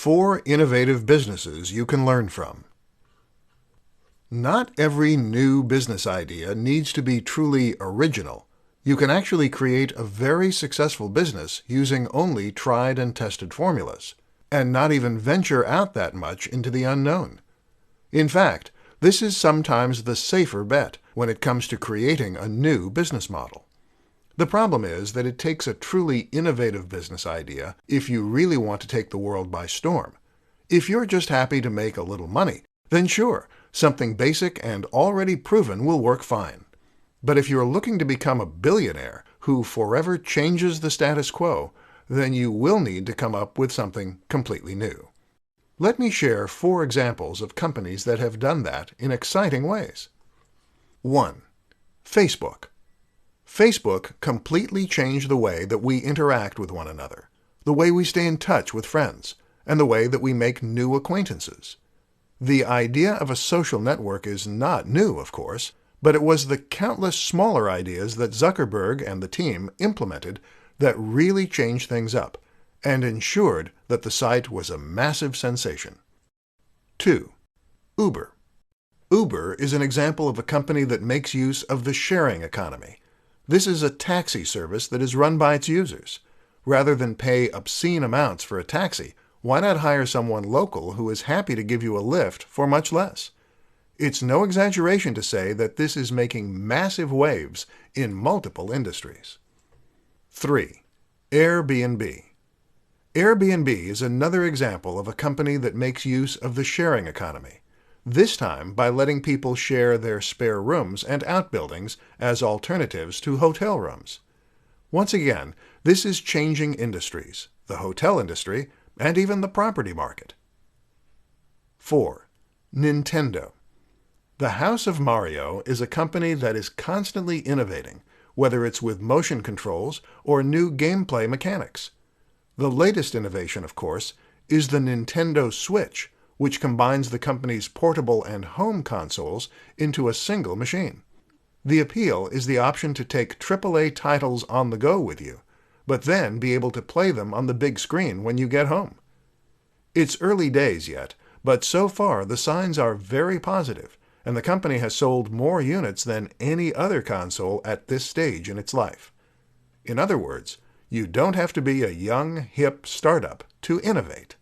4 innovative businesses you can learn from. Not every new business idea needs to be truly original. You can actually create a very successful business using only tried and tested formulas, and not even venture out that much into the unknown. In fact, this is sometimes the safer bet when it comes to creating a new business model. The problem is that it takes a truly innovative business idea if you really want to take the world by storm. If you're just happy to make a little money, then sure, something basic and already proven will work fine. But if you're looking to become a billionaire who forever changes the status quo, then you will need to come up with something completely new. Let me share 4 examples of companies that have done that in exciting ways. 1. Facebook. Facebook completely changed the way that we interact with one another, the way we stay in touch with friends, and the way that we make new acquaintances. The idea of a social network is not new, of course, but it was the countless smaller ideas that Zuckerberg and the team implemented that really changed things up and ensured that the site was a massive sensation. 2. Uber. Uber is an example of a company that makes use of the sharing economy. This is a taxi service that is run by its users. Rather than pay obscene amounts for a taxi, why not hire someone local who is happy to give you a lift for much less? It's no exaggeration to say that this is making massive waves in multiple industries. 3. AirBnB. AirBnB is another example of a company that makes use of the sharing economy, this time by letting people share their spare rooms and outbuildings as alternatives to hotel rooms. Once again, this is changing industries, the hotel industry, and even the property market. 4. Nintendo. The House of Mario is a company that is constantly innovating, whether it's with motion controls or new gameplay mechanics. The latest innovation, of course, is the Nintendo Switch, which combines the company's portable and home consoles into a single machine. The appeal is the option to take AAA titles on the go with you, but then be able to play them on the big screen when you get home. It's early days yet, but so far the signs are very positive, and the company has sold more units than any other console at this stage in its life. In other words, you don't have to be a young, hip startup to innovate.